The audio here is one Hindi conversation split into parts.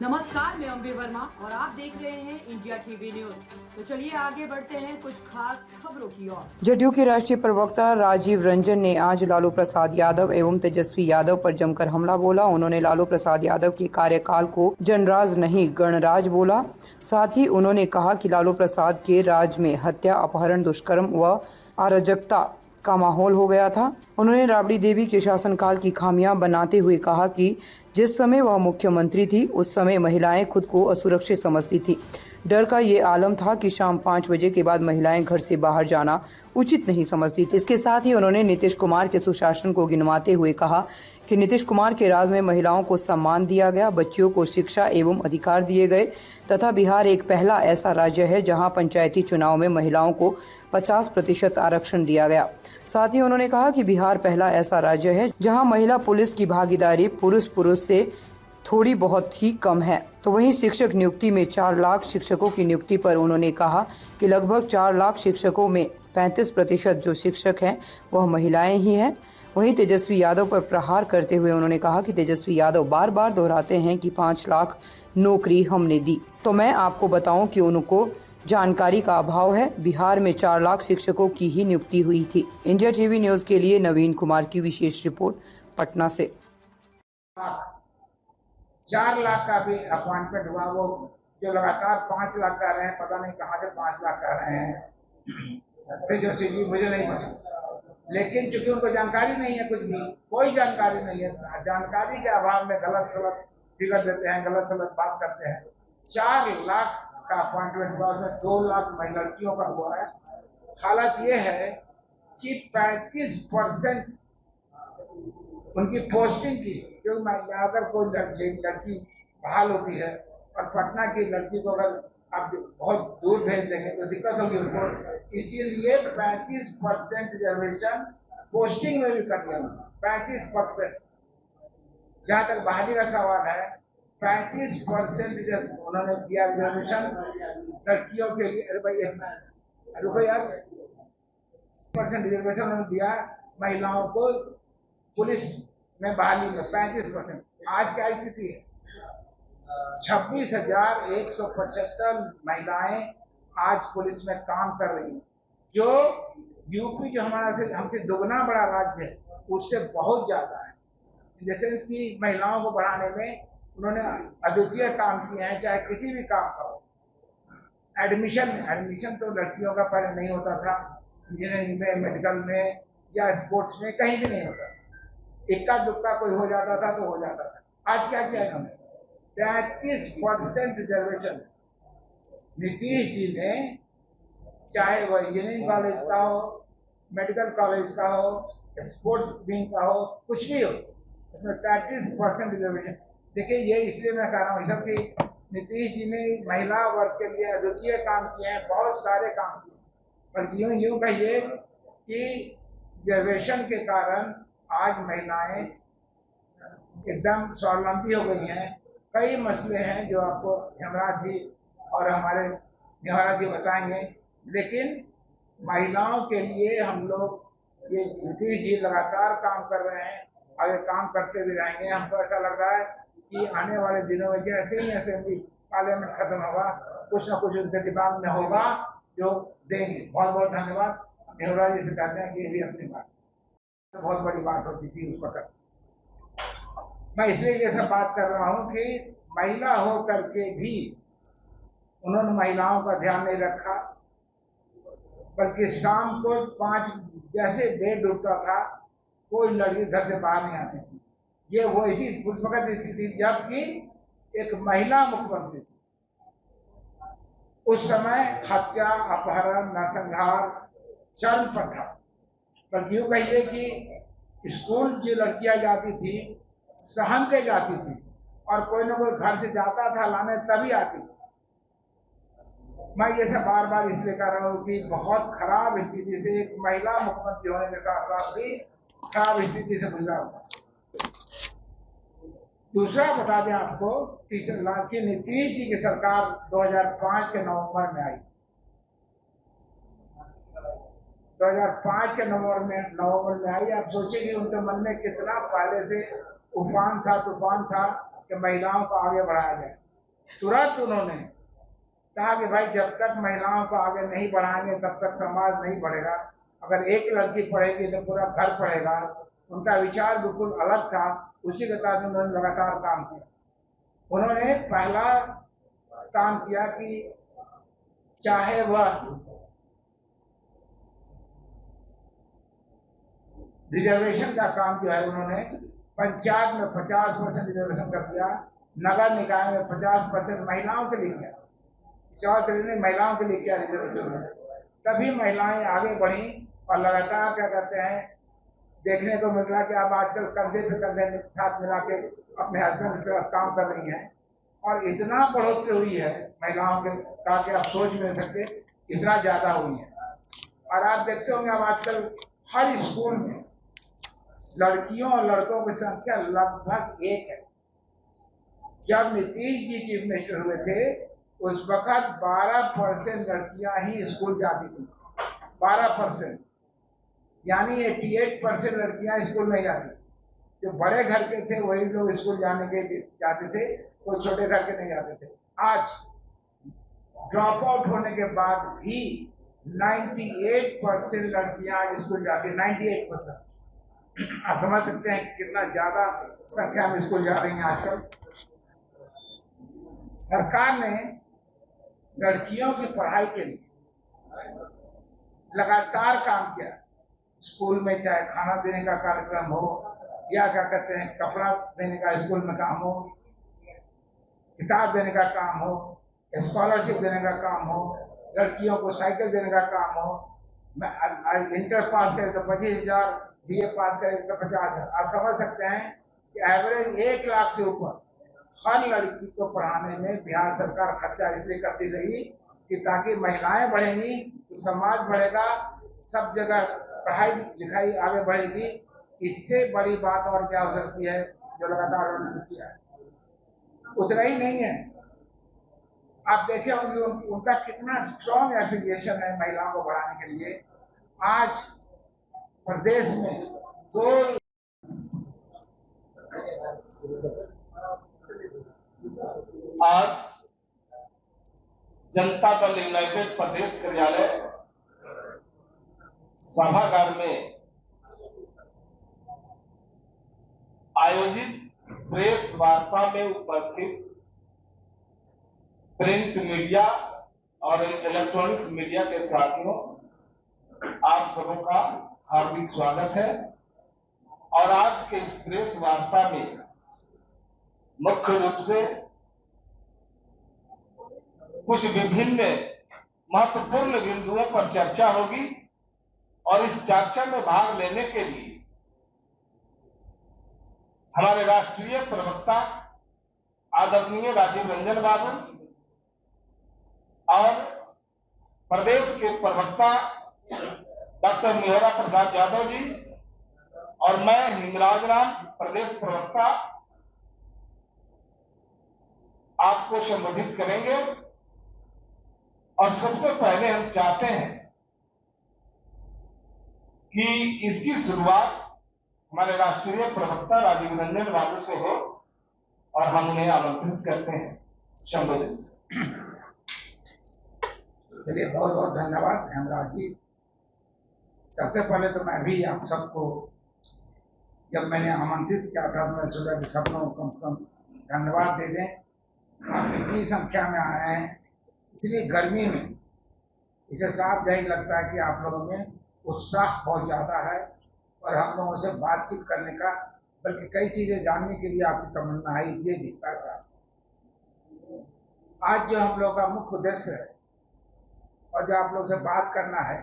नमस्कार, मैं अम्बे वर्मा और आप देख रहे हैं इंडिया टीवी न्यूज। तो चलिए आगे बढ़ते हैं कुछ खास खबरों की ओर। जदयू के राष्ट्रीय प्रवक्ता राजीव रंजन ने आज लालू प्रसाद यादव एवं तेजस्वी यादव पर जमकर हमला बोला। उन्होंने लालू प्रसाद यादव के कार्यकाल को जनराज नहीं गणराज बोला। साथ ही उन्होंने कहा कि लालू प्रसाद के राज में हत्या, अपहरण, दुष्कर्म व अराजकता का माहौल हो गया था। उन्होंने राबड़ी देवी के शासनकाल की खामियां बनाते हुए कहा कि जिस समय वह मुख्यमंत्री थी उस समय महिलाएं खुद को असुरक्षित समझती थी। डर का ये आलम था कि शाम 5 बजे के बाद महिलाएं घर से बाहर जाना उचित नहीं समझती थी। इसके साथ ही उन्होंने नीतीश कुमार के सुशासन को गिनवाते हुए कहा कि नीतीश कुमार के राज में महिलाओं को सम्मान दिया गया, बच्चियों को शिक्षा एवं अधिकार दिए गए तथा बिहार एक पहला ऐसा राज्य है जहां पंचायती चुनाव में महिलाओं को 50% आरक्षण दिया गया। साथ ही उन्होंने कहा कि बिहार पहला ऐसा राज्य है जहां महिला पुलिस की भागीदारी पुरुष से थोड़ी बहुत ही कम है। तो वहीं शिक्षक नियुक्ति में 4 लाख शिक्षकों की नियुक्ति पर उन्होंने कहा कि लगभग 4 लाख शिक्षकों में 35% जो शिक्षक हैं वह महिलाएं ही हैं। वहीं तेजस्वी यादव पर प्रहार करते हुए उन्होंने कहा कि तेजस्वी यादव बार बार दोहराते हैं कि 5 लाख नौकरी हमने दी, तो मैं आपको बताऊं कि उनको जानकारी का अभाव है। बिहार में 4 लाख शिक्षकों की ही नियुक्ति हुई थी। इंडिया टीवी न्यूज के लिए नवीन कुमार की विशेष रिपोर्ट पटना से। 4 लाख का भी अपॉइंटमेंट हुआ, वो जो लगातार 5 लाख कर रहे हैं, पता नहीं कहाँ से 5 लाख कर रहे हैं तेजस्वी जी, मुझे नहीं पता। लेकिन चूंकि उनको जानकारी नहीं है, कुछ भी कोई जानकारी नहीं है, जानकारी के अभाव में गलत गलत फिगर देते हैं, गलत गलत बात करते हैं। 4 लाख का अपॉइंटमेंट हुआ, उसमें 2 लाख लड़कियों का हुआ है। हालत ये है कि 35% उनकी पोस्टिंग की, क्योंकि अगर कोई लड़की बहाल होती है और पटना की लड़की को अगर आप बहुत दूर भेज देंगे तो दिक्कत होगी उनको, इसीलिए 35% रिजर्वेशन पोस्टिंग में भी कर दिया। 35%, जहां तक बहाली का सवाल है, 35% उन्होंने दिया रिजर्वेशन लड़कियों के लिए। अरे भाई रुको यार, % रिजर्वेशन उन्होंने दिया महिलाओं को पुलिस में बहाली में 35%। आज क्या स्थिति है? 26,175 महिलाएं आज पुलिस में काम कर रही हैं, जो यूपी जो हमारा से हमसे दुगना बड़ा राज्य है उससे बहुत ज्यादा है। जैसे इसकी महिलाओं को बढ़ाने में उन्होंने अद्वितीय काम किए हैं। चाहे किसी भी काम का हो, एडमिशन तो लड़कियों का पहले नहीं होता था, इंजीनियरिंग में, मेडिकल में या स्पोर्ट्स में कहीं भी नहीं होता। इक्का दुक्का कोई हो जाता था तो हो जाता था। आज क्या किया इन्होंने? 35% रिजर्वेशन नीतीश जी ने, चाहे वो इंजीनियरिंग कॉलेज का हो, मेडिकल कॉलेज का हो, स्पोर्ट्स विंग का हो, कुछ भी हो, उसमें 35% रिजर्वेशन। देखिए, ये इसलिए मैं कह रहा हूँ सब कि नीतीश जी ने महिला वर्ग के लिए अद्वितीय काम किए हैं, बहुत सारे काम किए, पर यूं कहिए कि रिजर्वेशन के कारण आज महिलाएं एकदम स्वावलंबी हो गई हैं। कई मसले हैं जो आपको हेमराज जी और हमारे निहारा जी बताएंगे, लेकिन महिलाओं के लिए हम लोग, ये नीतीश जी लगातार काम कर रहे हैं, आगे काम करते भी रहेंगे। हमको ऐसा लग रहा है कि आने वाले दिनों में जैसे ही असेंबली पार्लियामेंट खत्म होगा, कुछ ना कुछ उनके दिमाग में होगा जो देंगे। बहुत बहुत धन्यवाद। निहारा जी से कहते हैं कि ये भी अपनी बात बहुत बड़ी बात होती थी उस वक्त। मैं इसलिए ये सब बात कर रहा हूं कि महिला हो करके भी उन्होंने महिलाओं का ध्यान नहीं रखा, बल्कि शाम को 5 जैसे बेड डूबता था, कोई लड़की घर से बाहर नहीं आती थी। ये वो इसी उस वक्त स्थिति जबकि एक महिला मुख्यमंत्री थी। उस समय हत्या, अपहरण, नरसंहार चरम पर था। पर यूं कहिए कि स्कूल जो लड़कियां जाती थी सहन के जाती थी, और कोई ना कोई घर से जाता था लाने तभी आती थी। मैं ये सब बार बार इसलिए कह रहा हूँ कि बहुत खराब स्थिति से एक महिला मुख्यमंत्री होने के साथ साथ भी खराब स्थिति से गुजरा हुआ। दूसरा बता दें आपको, तीसरा कि नीतीश जी की सरकार 2005 के नवंबर में आई। 2005 के नवंबर में आई। आप सोचिए कि उनके मन में कितना पहले से तूफान था कि महिलाओं को आगे बढ़ाया जाए। तुरंत उन्होंने कहा कि भाई जब तक महिलाओं को आगे नहीं बढ़ाएंगे तब तक समाज नहीं बढ़ेगा। अगर एक लड़की पढ़ेगी तो पूरा घर पढ़ेगा। उनका विचार बिल्कुल अलग था, उसी के तहत उन्होंने लगातार काम किया। उन्होंने पहला काम किया कि चाहे वह रिजर्वेशन का काम जो है उन्होंने पंचायत में 50% रिजर्वेशन कर दिया, नगर निकाय में 50% महिलाओं के लिए किया। महिलाओं के लिए क्या रिजर्वेशन, तभी महिलाएं आगे बढ़ी और लगातार क्या कहते हैं देखने को मिल रहा कि अब आजकल कंधे पे कंधे हाथ मिला के अपने हस्बैंड के साथ काम कर रही हैं और इतना बढ़ोतरी हुई है महिलाओं के का कि आप सोच नहीं सकते, इतना ज्यादा हुई है। और आप देखते होंगे अब आजकल हर स्कूल में लड़कियों और लड़कों की संख्या लगभग एक है। जब नीतीश जी चीफ मिनिस्टर हुए थे उस वक्त 12% लड़कियां ही स्कूल जाती थी, 12%, यानी 88% लड़कियां स्कूल नहीं जाती। जो बड़े घर के थे वही लोग स्कूल जाने के जाते थे, कोई छोटे घर के नहीं जाते थे। आज ड्रॉप आउट होने के बाद भी 98% लड़कियां स्कूल जाती, 98%। आप समझ सकते हैं कितना ज्यादा संख्या में स्कूल जा रही हैं आजकल। सरकार ने लड़कियों की पढ़ाई के लिए लगातार काम किया। स्कूल में चाहे खाना देने का कार्यक्रम हो या क्या कहते हैं कपड़ा देने का स्कूल में काम हो, किताब देने का काम हो, स्कॉलरशिप देने का काम हो, लड़कियों को साइकिल देने का काम हो। इंटर पास करे तो 25,000, बीए पास करे तो 50,000। आप समझ सकते हैं कि एवरेज 1 लाख से ऊपर हर लड़की को पढ़ाने में बिहार सरकार खर्चा इसलिए करती रही कि ताकि महिलाएं बढ़ेंगी तो समाज बढ़ेगा, सब जगह पढ़ाई लिखाई आगे बढ़ेगी। इससे बड़ी बात और क्या हो सकती है जो लगातार उन्होंने किया है। उतना ही नहीं है, आप देखे होंगे उनका कितना स्ट्रॉन्ग एफिलिएशन है महिलाओं को बढ़ाने के लिए। आज प्रदेश में 2 आज जनता दल यूनाइटेड प्रदेश कार्यालय सभागार में आयोजित प्रेस वार्ता में उपस्थित प्रिंट मीडिया और इलेक्ट्रॉनिक्स मीडिया के साथियों, आप सबों का हार्दिक स्वागत है। और आज के इस प्रेस वार्ता में मुख्य रूप से कुछ विभिन्न महत्वपूर्ण बिंदुओं पर चर्चा होगी और इस चर्चा में भाग लेने के लिए हमारे राष्ट्रीय प्रवक्ता आदरणीय राजीव रंजन बाबू और प्रदेश के प्रवक्ता डॉक्टर निहोरा प्रसाद यादव जी और मैं हिमराज राम प्रदेश प्रवक्ता आपको संबोधित करेंगे। और सबसे पहले हम चाहते हैं कि इसकी शुरुआत हमारे राष्ट्रीय प्रवक्ता राजीव रंजन बाबू से हो और हम उन्हें आमंत्रित करते हैं संबोधित। चलिए, बहुत बहुत धन्यवाद हेमराज जी। सबसे पहले तो मैं भी आप सबको जब मैंने आमंत्रित किया था मैं सोचा कि सब लोग कम से कम धन्यवाद दे दें। आप इतनी संख्या में आए हैं, इतनी गर्मी में, इसे साफ जाहिर लगता है कि आप लोगों में उत्साह बहुत ज्यादा है और हम लोगों से बातचीत करने का, बल्कि कई चीजें जानने के लिए आपकी तमन्ना है, ये दिखता है। आज जो हम लोग का मुख्य उद्देश्य है और जो आप लोग से बात करना है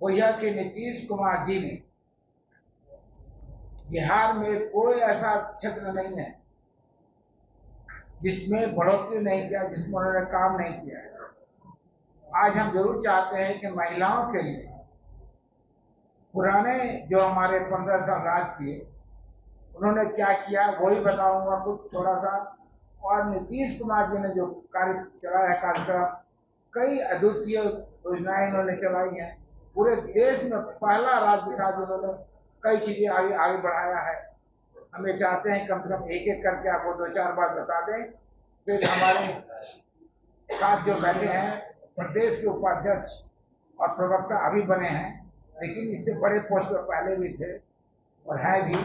वो यह कि नीतीश कुमार जी ने बिहार में कोई ऐसा क्षेत्र नहीं है जिसमें बढ़ोतरी नहीं किया, जिसमें उन्होंने काम नहीं किया है। आज हम जरूर चाहते हैं कि महिलाओं के लिए पुराने जो हमारे 15 साल राज किए उन्होंने क्या किया वही बताऊंगा कुछ थोड़ा सा। और नीतीश कुमार जी ने जो कार्य चलाया, कार्यक्रम, कई अद्वितीय योजनाएं इन्होंने चलाई हैं। पूरे देश में पहला राज्य था जिन्होंने कई चीजें आगे बढ़ाया है। हम ये चाहते हैं कम से कम एक एक करके आपको 2-4 बार बता दें फिर हमारे साथ जो बैठे हैं प्रदेश के उपाध्यक्ष और प्रवक्ता अभी बने हैं, लेकिन इससे बड़े पोस्ट पर पहले भी थे और है भी।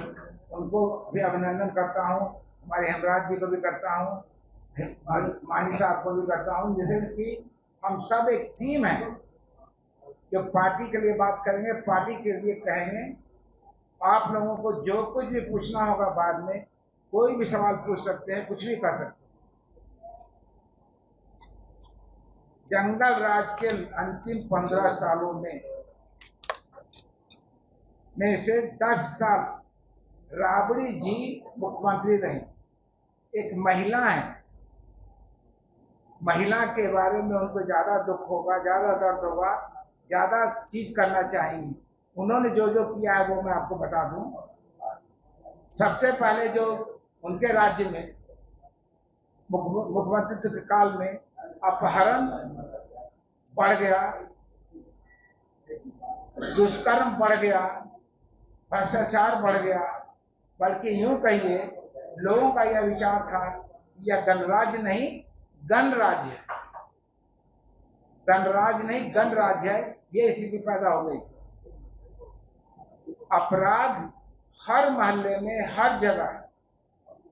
उनको भी अभिनंदन करता हूँ, हमारे हेमराज जी को भी करता हूँ, मानी साहब को भी करता हूँ। जैसे कि हम सब एक टीम है जो पार्टी के लिए बात करेंगे, पार्टी के लिए कहेंगे। आप लोगों को जो कुछ भी पूछना होगा बाद में, कोई भी सवाल पूछ सकते हैं, कुछ भी कर सकते हैं। जंगल राज के अंतिम 15 सालों में से 10 साल राबड़ी जी मुख्यमंत्री रहे। एक महिला है, महिला के बारे में उनको ज्यादा दुख होगा, ज्यादा दर्द होगा, ज्यादा चीज करना चाहेंगी। उन्होंने जो जो किया है वो मैं आपको बता दूं। सबसे पहले जो उनके राज्य में मुख्यमंत्री के काल में अपहरण बढ़ गया, दुष्कर्म बढ़ गया, भ्रष्टाचार बढ़ गया, बल्कि यूं कहिए लोगों का यह विचार था यह गणराज्य नहीं गणराज्य है, गणराज्य नहीं गणराज्य है। ये इसीलिए पैदा हो गई। अपराध हर मोहल्ले में, हर जगह,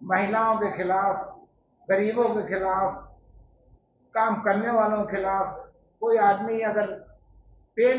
महिलाओं के खिलाफ, गरीबों के खिलाफ, काम करने वालों के खिलाफ। कोई आदमी अगर पे